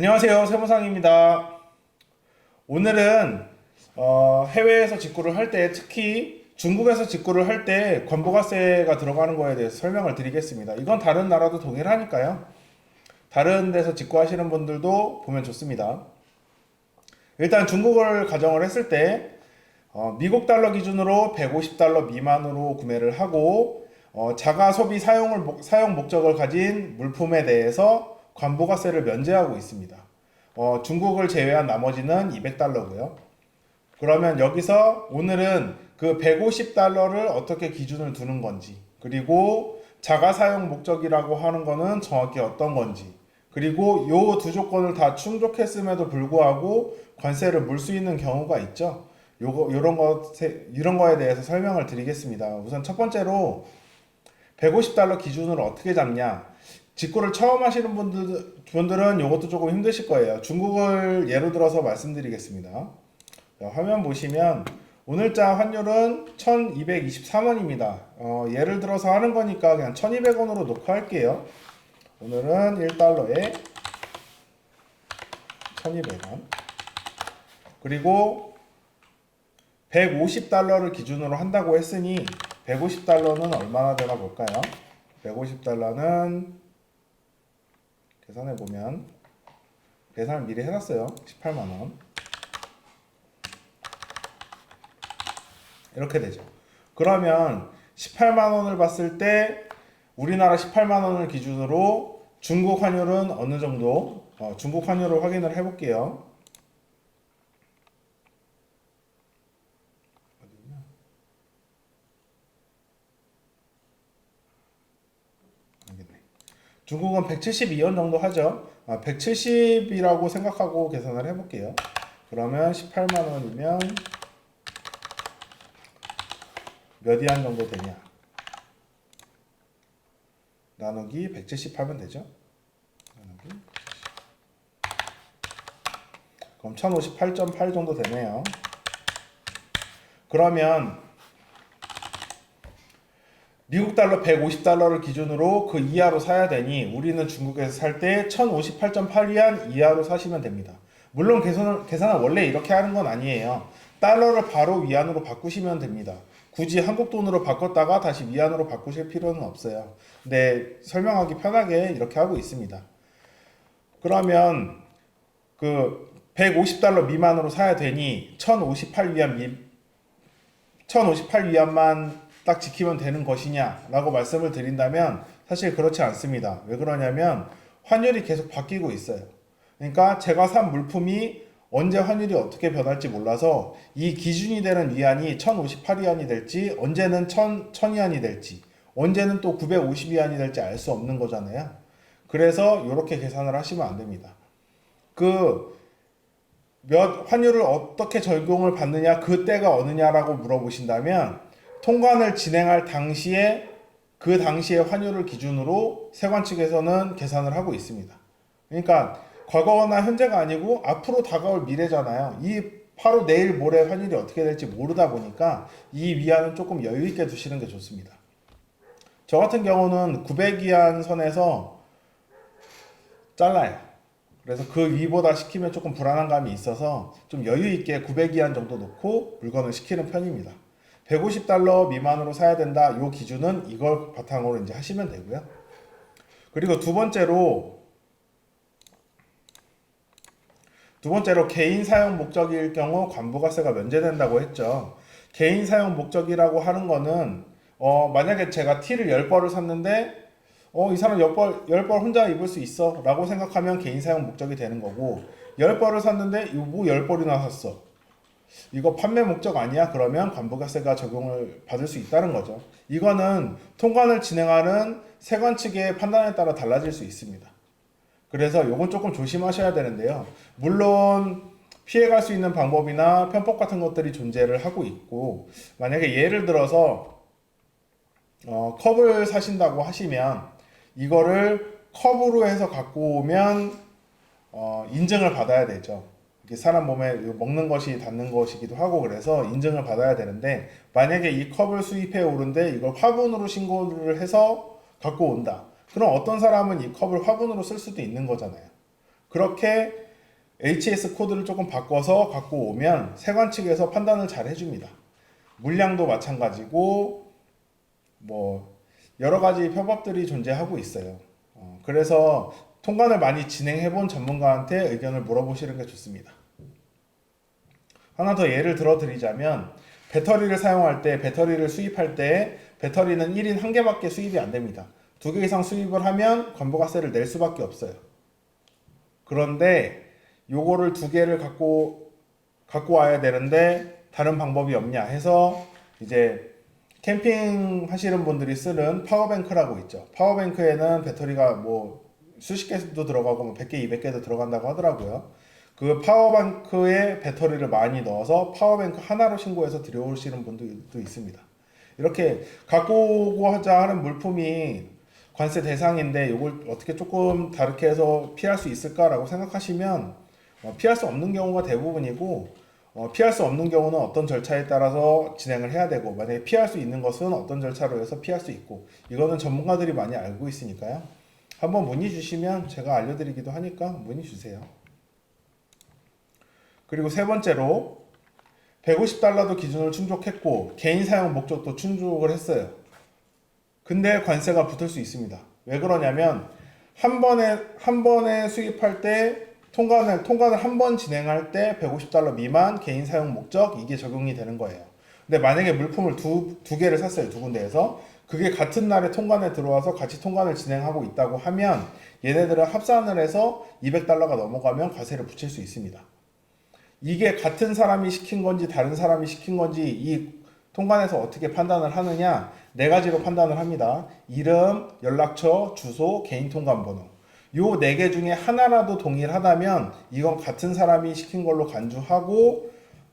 안녕하세요, 세무상입니다. 오늘은 해외에서 직구를 할 때, 특히 중국에서 직구를 할 때 관부가세가 들어가는 거에 대해서 설명을 드리겠습니다. 이건 다른 나라도 동일하니까요. 다른 데서 직구하시는 분들도 보면 좋습니다. 일단 중국을 가정을 했을 때 미국 달러 기준으로 150달러 미만으로 구매를 하고 자가 소비 사용 목적을 가진 물품에 대해서 관부가세를 면제하고 있습니다. 중국을 제외한 나머지는 200달러고요. 그러면 여기서 오늘은 그 150달러를 어떻게 기준을 두는 건지, 그리고 자가 사용 목적이라고 하는 거는 정확히 어떤 건지, 그리고 요 두 조건을 다 충족했음에도 불구하고 관세를 물 수 있는 경우가 있죠. 이런 거에 대해서 설명을 드리겠습니다. 우선 첫 번째로 150달러 기준으로 어떻게 잡냐? 직구를 처음 하시는 분들은 이것도 조금 힘드실 거예요. 중국을 예로 들어서 말씀드리겠습니다. 자, 화면 보시면 오늘자 환율은 1223원입니다. 예를 들어서 하는 거니까 그냥 1200원으로 놓고 할게요. 오늘은 1달러에 1200원. 그리고 150달러를 기준으로 한다고 했으니 150달러는 얼마나 되나 볼까요? 150달러는 계산해 보면 계산을 미리 해놨어요. 18만원 이렇게 되죠. 그러면 18만원을 봤을 때 우리나라 18만원을 기준으로 중국 환율은 어느 정도 중국 환율을 확인을 해볼게요. 중국은 172원 정도 하죠. 170이라고 생각하고 계산을 해볼게요. 그러면 18만원이면 몇 위안 정도 되냐? 나누기 170 하면 되죠. 나누기 170. 그럼 1058.8 정도 되네요. 그러면 미국 달러 150달러를 기준으로 그 이하로 사야 되니 우리는 중국에서 살 때 1058.8위안 이하로 사시면 됩니다. 물론 계산은 원래 이렇게 하는 건 아니에요. 달러를 바로 위안으로 바꾸시면 됩니다. 굳이 한국 돈으로 바꿨다가 다시 위안으로 바꾸실 필요는 없어요. 근데 설명하기 편하게 이렇게 하고 있습니다. 그러면 그 150달러 미만으로 사야 되니 1058위안만 딱 지키면 되는 것이냐 라고 말씀을 드린다면 사실 그렇지 않습니다. 왜 그러냐면 환율이 계속 바뀌고 있어요. 그러니까 제가 산 물품이 언제 환율이 어떻게 변할지 몰라서 이 기준이 되는 위안이 1058위안이 될지 언제는 1000위안이 될지 언제는 또 950위안이 될지 알 수 없는 거잖아요. 그래서 이렇게 계산을 하시면 안 됩니다. 환율을 어떻게 적용을 받느냐 그 때가 어느냐라고 물어보신다면 통관을 진행할 당시에 그 당시의 환율을 기준으로 세관 측에서는 계산을 하고 있습니다. 그러니까 과거나 현재가 아니고 앞으로 다가올 미래잖아요. 이 바로 내일 모레 환율이 어떻게 될지 모르다 보니까 이 위안은 조금 여유 있게 두시는 게 좋습니다. 저 같은 경우는 900위안 선에서 잘라요. 그래서 그 위보다 시키면 조금 불안한 감이 있어서 좀 여유 있게 900위안 정도 놓고 물건을 시키는 편입니다. 150달러 미만으로 사야 된다. 이 기준은 이걸 바탕으로 이제 하시면 되고요. 그리고 두 번째로 개인 사용 목적일 경우 관부가세가 면제된다고 했죠. 개인 사용 목적이라고 하는 거는 만약에 제가 티를 10벌을 샀는데 이 사람 10벌 혼자 입을 수 있어 라고 생각하면 개인 사용 목적이 되는 거고 10벌을 샀는데 뭐 10벌이나 샀어 이거 판매 목적 아니야? 그러면 관부가세가 적용을 받을 수 있다는 거죠. 이거는 통관을 진행하는 세관 측의 판단에 따라 달라질 수 있습니다. 그래서 이건 조금 조심하셔야 되는데요. 물론 피해갈 수 있는 방법이나 편법 같은 것들이 존재를 하고 있고 만약에 예를 들어서 컵을 사신다고 하시면 이거를 컵으로 해서 갖고 오면 인증을 받아야 되죠. 사람 몸에 먹는 것이 닿는 것이기도 하고 그래서 인증을 받아야 되는데 만약에 이 컵을 수입해 오는데 이걸 화분으로 신고를 해서 갖고 온다. 그럼 어떤 사람은 이 컵을 화분으로 쓸 수도 있는 거잖아요. 그렇게 HS 코드를 조금 바꿔서 갖고 오면 세관 측에서 판단을 잘 해줍니다. 물량도 마찬가지고 뭐 여러 가지 협업들이 존재하고 있어요. 그래서 통관을 많이 진행해본 전문가한테 의견을 물어보시는 게 좋습니다. 하나 더 예를 들어 드리자면 배터리를 사용할 때, 배터리를 수입할 때 배터리는 1인 1개밖에 수입이 안 됩니다. 2개 이상 수입을 하면 관부가세를 낼 수밖에 없어요. 그런데 요거를 2개를 갖고 와야 되는데 다른 방법이 없냐 해서 이제 캠핑 하시는 분들이 쓰는 파워뱅크라고 있죠. 파워뱅크에는 배터리가 뭐 수십 개도 들어가고 뭐 100개, 200개도 들어간다고 하더라고요. 그 파워뱅크에 배터리를 많이 넣어서 파워뱅크 하나로 신고해서 들여오시는 분들도 있습니다. 이렇게 갖고 오고자 하는 물품이 관세 대상인데 이걸 어떻게 조금 다르게 해서 피할 수 있을까라고 생각하시면 피할 수 없는 경우가 대부분이고 피할 수 없는 경우는 어떤 절차에 따라서 진행을 해야 되고 만약에 피할 수 있는 것은 어떤 절차로 해서 피할 수 있고 이거는 전문가들이 많이 알고 있으니까요. 한번 문의 주시면 제가 알려드리기도 하니까 문의 주세요. 그리고 세 번째로 150달러도 기준을 충족했고 개인 사용 목적도 충족을 했어요. 근데 관세가 붙을 수 있습니다. 왜 그러냐면 한 번에 수입할 때 통관을 한 번 진행할 때 150달러 미만 개인 사용 목적 이게 적용이 되는 거예요. 근데 만약에 물품을 두 개를 샀어요. 두 군데에서 그게 같은 날에 통관에 들어와서 같이 통관을 진행하고 있다고 하면 얘네들은 합산을 해서 200달러가 넘어가면 과세를 붙일 수 있습니다. 이게 같은 사람이 시킨 건지 다른 사람이 시킨 건지 이 통관에서 어떻게 판단을 하느냐 4가지로 판단을 합니다. 이름, 연락처, 주소, 개인 통관번호. 요 4개 중에 하나라도 동일하다면 이건 같은 사람이 시킨 걸로 간주하고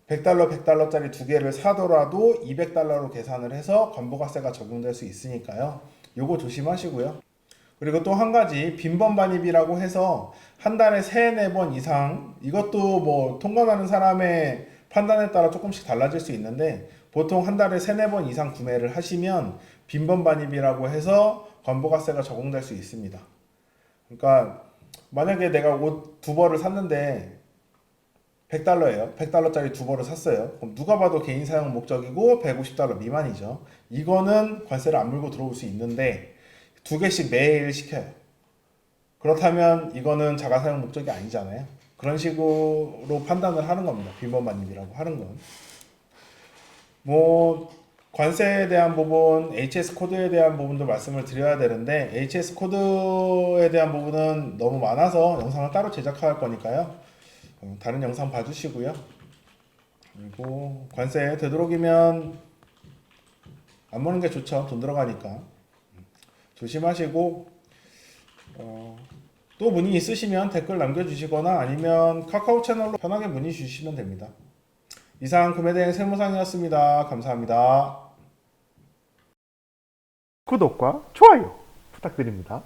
100달러, 100달러짜리 2개를 사더라도 200달러로 계산을 해서 관부가세가 적용될 수 있으니까요. 요거 조심하시고요. 그리고 또 한 가지 빈번 반입이라고 해서 한 달에 3-4번 이상 이것도 뭐 통관하는 사람의 판단에 따라 조금씩 달라질 수 있는데 보통 한 달에 3-4번 이상 구매를 하시면 빈번 반입이라고 해서 관부가세가 적용될 수 있습니다. 그러니까 만약에 내가 옷 2벌을 샀는데 100달러예요. 100달러짜리 2벌을 샀어요. 그럼 누가 봐도 개인 사용 목적이고 150달러 미만이죠. 이거는 관세를 안 물고 들어올 수 있는데 2개씩 매일 시켜요. 그렇다면 이거는 자가 사용 목적이 아니잖아요. 그런 식으로 판단을 하는 겁니다. 빈번 반입이라고 하는 건. 뭐 관세에 대한 부분, HS 코드에 대한 부분도 말씀을 드려야 되는데 HS 코드에 대한 부분은 너무 많아서 영상을 따로 제작할 거니까요. 다른 영상 봐주시고요. 그리고 관세 되도록이면 안 보는 게 좋죠. 돈 들어가니까. 조심하시고 또 문의 있으시면 댓글 남겨주시거나 아니면 카카오 채널로 편하게 문의 주시면 됩니다. 이상 구매대행 세무상이었습니다. 감사합니다. 구독과 좋아요 부탁드립니다.